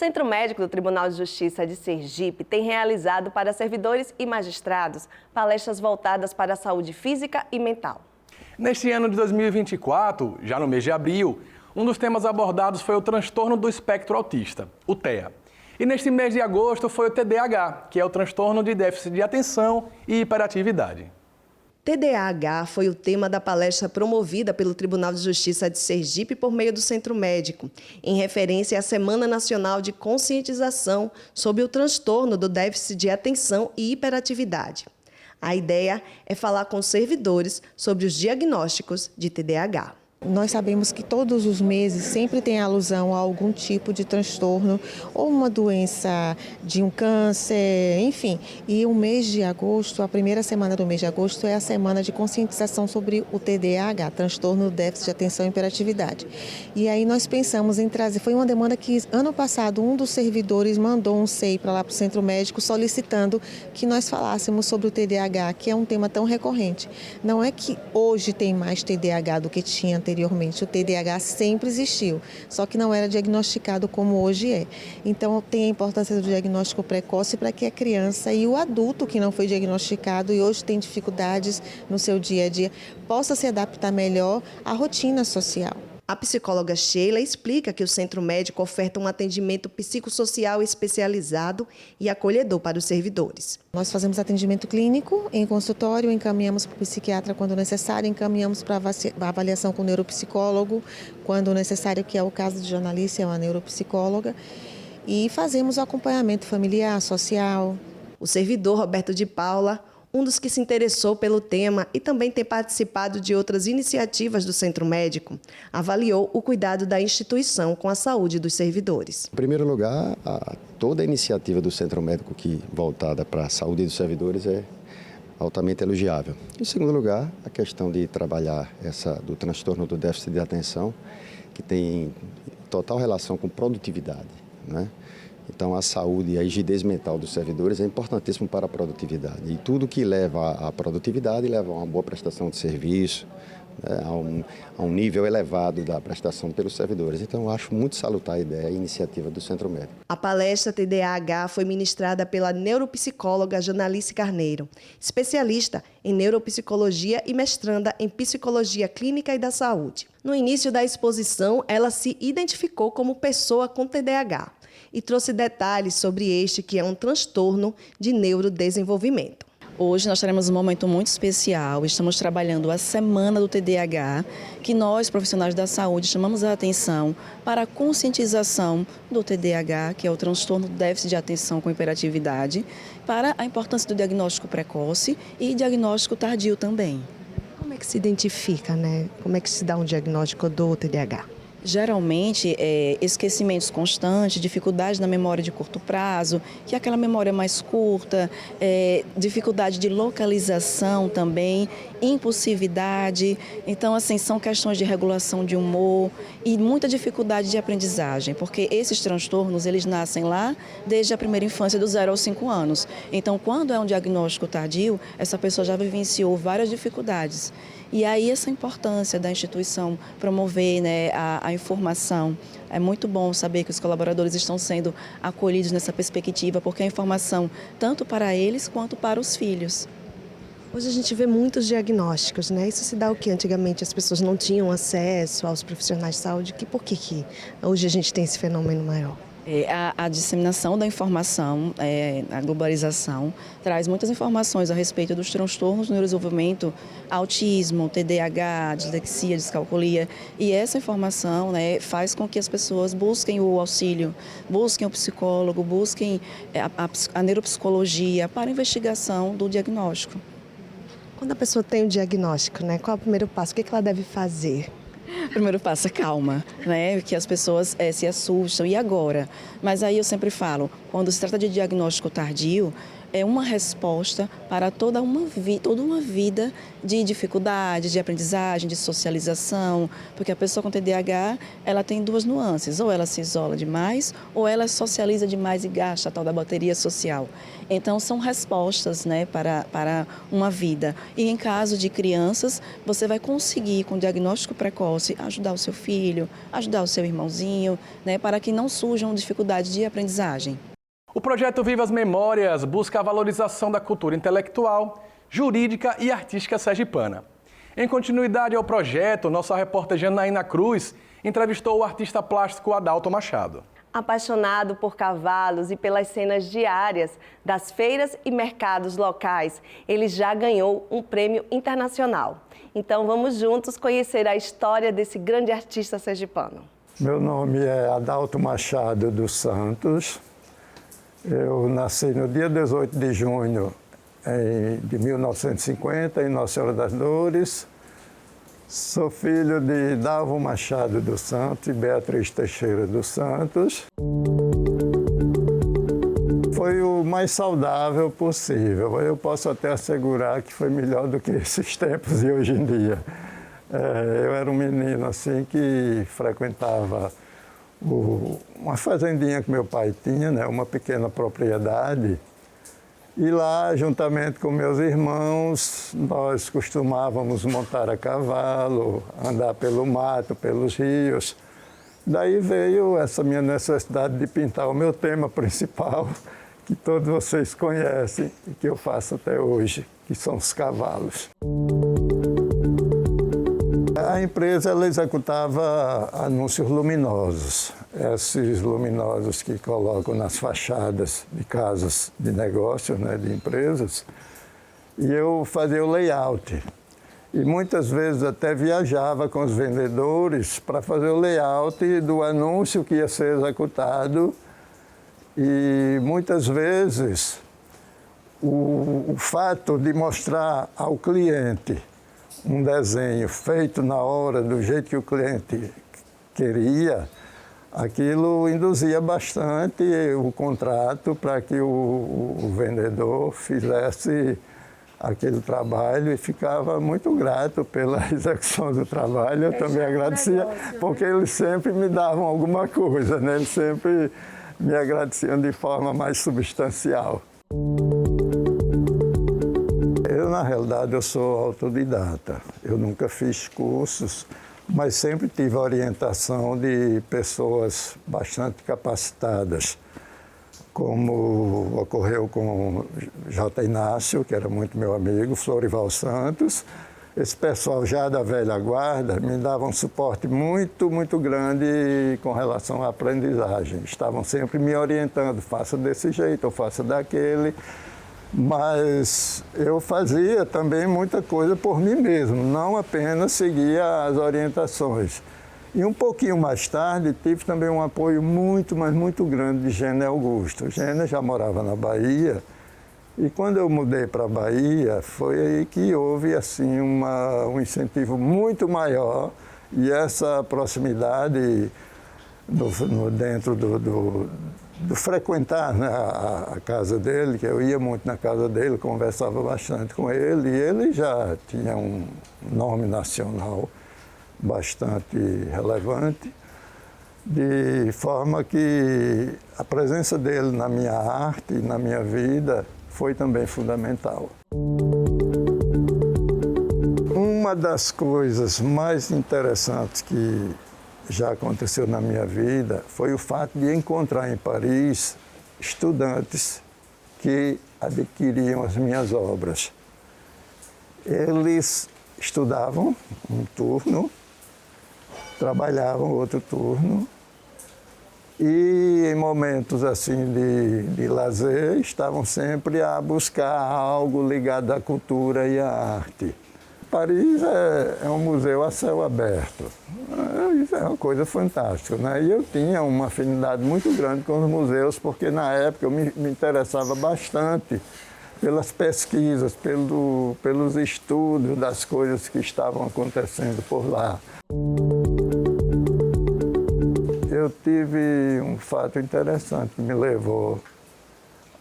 Centro Médico do Tribunal de Justiça de Sergipe tem realizado para servidores e magistrados palestras voltadas para a saúde física e mental. Neste ano de 2024, já no mês de abril, um dos temas abordados foi o transtorno do espectro autista, o TEA. E neste mês de agosto foi o TDAH, que é o transtorno de déficit de atenção e hiperatividade. TDAH foi o tema da palestra promovida pelo Tribunal de Justiça de Sergipe por meio do Centro Médico, em referência à Semana Nacional de Conscientização sobre o transtorno do déficit de atenção e hiperatividade. A ideia é falar com servidores sobre os diagnósticos de TDAH. Nós sabemos que todos os meses sempre tem alusão a algum tipo de transtorno ou uma doença de um câncer, enfim. E o mês de agosto, a primeira semana do mês de agosto é a semana de conscientização sobre o TDAH, transtorno do déficit de atenção e hiperatividade. E aí nós pensamos em trazer, foi uma demanda que ano passado um dos servidores mandou um SEI para lá para o Centro Médico solicitando que nós falássemos sobre o TDAH, que é um tema tão recorrente. Não é que hoje tem mais TDAH do que tinha anteriormente, o TDAH sempre existiu, só que não era diagnosticado como hoje é. Então tem a importância do diagnóstico precoce para que a criança e o adulto que não foi diagnosticado e hoje tem dificuldades no seu dia a dia, possa se adaptar melhor à rotina social. A psicóloga Sheila explica que o Centro Médico oferta um atendimento psicossocial especializado e acolhedor para os servidores. Nós fazemos atendimento clínico em consultório, encaminhamos para o psiquiatra quando necessário, encaminhamos para avaliação com o neuropsicólogo, quando necessário, que é o caso de jornalista, é uma neuropsicóloga, e fazemos o acompanhamento familiar, social. O servidor Roberto de Paula, um dos que se interessou pelo tema e também tem participado de outras iniciativas do Centro Médico, avaliou o cuidado da instituição com a saúde dos servidores. Em primeiro lugar, toda a iniciativa do Centro Médico voltada para a saúde dos servidores é altamente elogiável. Em segundo lugar, a questão de trabalhar do transtorno do déficit de atenção, que tem total relação com produtividade, né? Então, a saúde e a rigidez mental dos servidores é importantíssimo para a produtividade. E tudo que leva à produtividade leva a uma boa prestação de serviço, né, a um nível elevado da prestação pelos servidores. Então, eu acho muito salutar a ideia e a iniciativa do Centro Médico. A palestra TDAH foi ministrada pela neuropsicóloga Janalice Carneiro, especialista em neuropsicologia e mestranda em psicologia clínica e da saúde. No início da exposição, ela se identificou como pessoa com TDAH e trouxe detalhes sobre este, que é um transtorno de neurodesenvolvimento. Hoje nós teremos um momento muito especial, estamos trabalhando a Semana do TDAH, que nós, profissionais da saúde, chamamos a atenção para a conscientização do TDAH, que é o transtorno do déficit de atenção com hiperatividade, para a importância do diagnóstico precoce e diagnóstico tardio também. Como é que se identifica, né? Como é que se dá um diagnóstico do TDAH? Geralmente, esquecimentos constantes, dificuldade na memória de curto prazo, que é aquela memória mais curta, dificuldade de localização também, impulsividade. Então, assim, são questões de regulação de humor e muita dificuldade de aprendizagem, porque esses transtornos, eles nascem lá desde a primeira infância, do 0 aos 5 anos. Então, quando é um diagnóstico tardio, essa pessoa já vivenciou várias dificuldades. E aí essa importância da instituição promover, né, a informação. É muito bom saber que os colaboradores estão sendo acolhidos nessa perspectiva, porque a informação tanto para eles quanto para os filhos. Hoje a gente vê muitos diagnósticos, né? Isso se dá o que antigamente as pessoas não tinham acesso aos profissionais de saúde. Por que hoje a gente tem esse fenômeno maior? A disseminação da informação, a globalização, traz muitas informações a respeito dos transtornos no neurodesenvolvimento, autismo, TDAH, dislexia, descalculia. E essa informação, né, faz com que as pessoas busquem o auxílio, busquem o psicólogo, busquem a neuropsicologia para a investigação do diagnóstico. Quando a pessoa tem o diagnóstico, né, qual é o primeiro passo? O que ela deve fazer? O primeiro passo é calma, né? Que as pessoas se assustam, e agora? Mas aí eu sempre falo, quando se trata de diagnóstico tardio, é uma resposta para toda uma vida de dificuldade, de aprendizagem, de socialização, porque a pessoa com TDAH, ela tem duas nuances, ou ela se isola demais, ou ela socializa demais e gasta a tal da bateria social. Então, são respostas, né, para uma vida. E em caso de crianças, você vai conseguir, com diagnóstico precoce, ajudar o seu filho, ajudar o seu irmãozinho, né, para que não surjam dificuldades de aprendizagem. O projeto Viva as Memórias busca a valorização da cultura intelectual, jurídica e artística sergipana. Em continuidade ao projeto, nossa repórter Janaína Cruz entrevistou o artista plástico Adalto Machado. Apaixonado por cavalos e pelas cenas diárias das feiras e mercados locais, ele já ganhou um prêmio internacional. Então vamos juntos conhecer a história desse grande artista sergipano. Meu nome é Adalto Machado dos Santos. Eu nasci no dia 18 de junho de 1950, em Nossa Senhora das Dores. Sou filho de Dalvo Machado dos Santos e Beatriz Teixeira dos Santos. Foi o mais saudável possível. Eu posso até assegurar que foi melhor do que esses tempos de hoje em dia. Eu era um menino assim que frequentava uma fazendinha que meu pai tinha, né, uma pequena propriedade. E lá, juntamente com meus irmãos, nós costumávamos montar a cavalo, andar pelo mato, pelos rios. Daí veio essa minha necessidade de pintar o meu tema principal, que todos vocês conhecem e que eu faço até hoje, que são os cavalos. A empresa ela executava anúncios luminosos, esses luminosos que colocam nas fachadas de casas de negócio, né, de empresas, e eu fazia o layout. E muitas vezes até viajava com os vendedores para fazer o layout do anúncio que ia ser executado. E muitas vezes o fato de mostrar ao cliente um desenho feito na hora, do jeito que o cliente queria, aquilo induzia bastante o contrato para que o vendedor fizesse aquele trabalho e ficava muito grato pela execução do trabalho. Eu também agradecia, porque eles sempre me davam alguma coisa, né? Eles sempre me agradeciam de forma mais substancial. Na realidade, eu sou autodidata. Eu nunca fiz cursos, mas sempre tive a orientação de pessoas bastante capacitadas, como ocorreu com J. Inácio, que era muito meu amigo, Florival Santos. Esse pessoal já da velha guarda me dava um suporte muito, muito grande com relação à aprendizagem. Estavam sempre me orientando, faça desse jeito ou faça daquele. Mas eu fazia também muita coisa por mim mesmo, não apenas seguia as orientações. E um pouquinho mais tarde tive também um apoio muito, mas muito grande de Gênia Augusto. Gênia já morava na Bahia e quando eu mudei para a Bahia foi aí que houve assim, um incentivo muito maior e essa proximidade dentro do frequentar, né, a casa dele, que eu ia muito na casa dele, conversava bastante com ele, e ele já tinha um nome nacional bastante relevante, de forma que a presença dele na minha arte e na minha vida foi também fundamental. Uma das coisas mais interessantes que já aconteceu na minha vida foi o fato de encontrar em Paris estudantes que adquiriam as minhas obras. Eles estudavam um turno, trabalhavam outro turno e em momentos assim de lazer estavam sempre a buscar algo ligado à cultura e à arte. Paris é um museu a céu aberto. Isso é uma coisa fantástica, né? E eu tinha uma afinidade muito grande com os museus, porque na época eu me interessava bastante pelas pesquisas, pelos estudos das coisas que estavam acontecendo por lá. Eu tive um fato interessante que me levou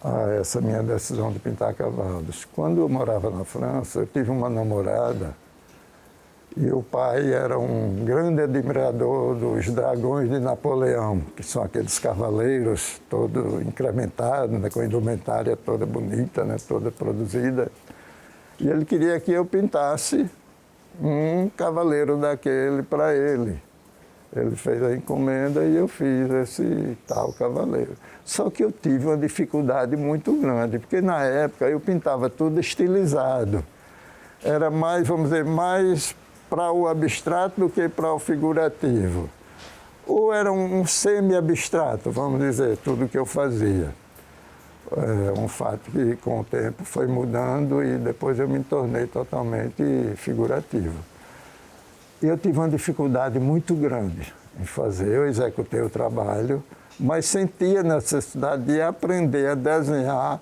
a essa minha decisão de pintar cavalos. Quando eu morava na França, eu tive uma namorada e o pai era um grande admirador dos dragões de Napoleão, que são aqueles cavaleiros todo incrementados, né, com a indumentária toda bonita, né, toda produzida. E ele queria que eu pintasse um cavaleiro daquele para ele. Ele fez a encomenda e eu fiz esse tal cavaleiro. Só que eu tive uma dificuldade muito grande, porque na época eu pintava tudo estilizado. Era mais, vamos dizer, mais para o abstrato do que para o figurativo. Ou era um semi-abstrato, vamos dizer, tudo que eu fazia. É um fato que com o tempo foi mudando e depois eu me tornei totalmente figurativo. Eu tive uma dificuldade muito grande em fazer, eu executei o trabalho, mas sentia a necessidade de aprender a desenhar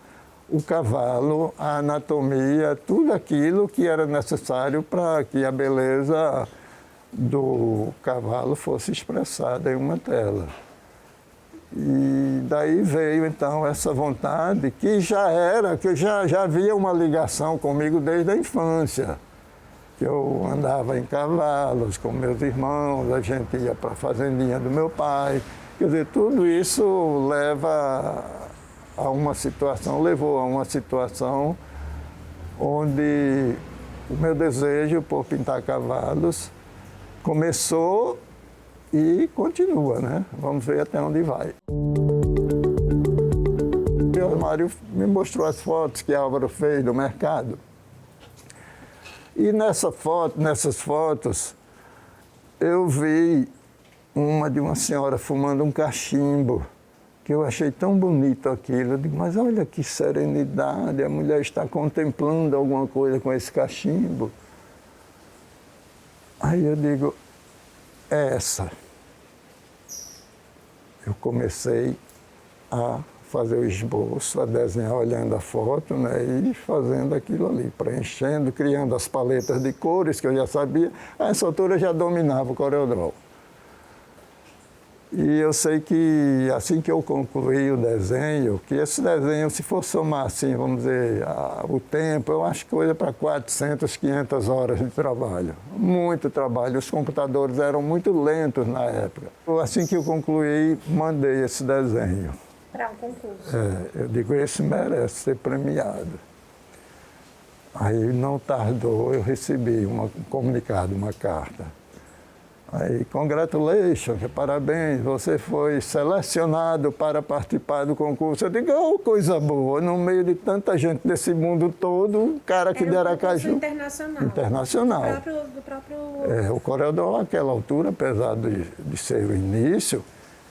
o cavalo, a anatomia, tudo aquilo que era necessário para que a beleza do cavalo fosse expressada em uma tela. E daí veio então essa vontade que eu já havia uma ligação comigo desde a infância. Eu andava em cavalos com meus irmãos, a gente ia para a fazendinha do meu pai. Quer dizer, tudo isso levou a uma situação onde o meu desejo por pintar cavalos começou e continua, né? Vamos ver até onde vai. O Mário me mostrou as fotos que Álvaro fez do mercado. E nessas fotos, eu vi uma de uma senhora fumando um cachimbo, que eu achei tão bonito aquilo. Eu digo, mas olha que serenidade, a mulher está contemplando alguma coisa com esse cachimbo. Aí eu digo, é essa. Eu comecei a fazer o esboço, a desenhar olhando a foto, né, e fazendo aquilo ali, preenchendo, criando as paletas de cores que eu já sabia. A essa altura eu já dominava o CorelDRAW. E eu sei que assim que eu concluí o desenho, que esse desenho, se for somar assim, vamos dizer, o tempo, eu acho que coisa para 400, 500 horas de trabalho. Muito trabalho. Os computadores eram muito lentos na época. Assim que eu concluí, mandei esse desenho. Para um concurso. Eu digo, esse merece ser premiado. Aí não tardou, eu recebi um comunicado, uma carta. Aí, congratulations, parabéns, você foi selecionado para participar do concurso. Eu digo, oh, coisa boa, no meio de tanta gente desse mundo todo, um cara que de Aracaju. Internacional. Internacional. Do próprio... O CorelDRAW, naquela altura, apesar de ser o início,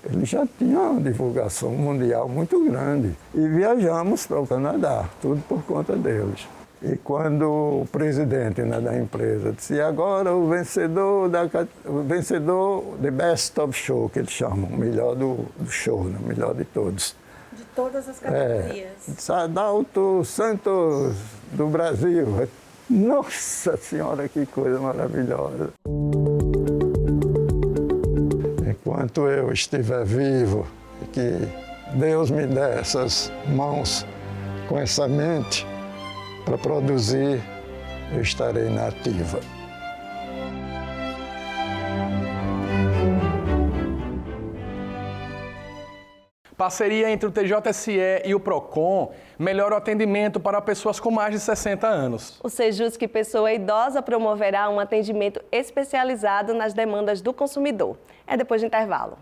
ele já tinha uma divulgação mundial muito grande. E viajamos para o Canadá, tudo por conta deles. E quando o presidente, né, da empresa disse, e agora o vencedor, the best of show, que eles chamam, o melhor do show, né, o melhor de todos. De todas as categorias. Adalto Santos, do Brasil. Nossa Senhora, que coisa maravilhosa. Enquanto eu estiver vivo, e que Deus me dê essas mãos com essa mente para produzir, eu estarei na ativa. Parceria entre o TJSE e o PROCON melhora o atendimento para pessoas com mais de 60 anos. O Sejusc Pessoa Idosa promoverá um atendimento especializado nas demandas do consumidor. É depois do intervalo.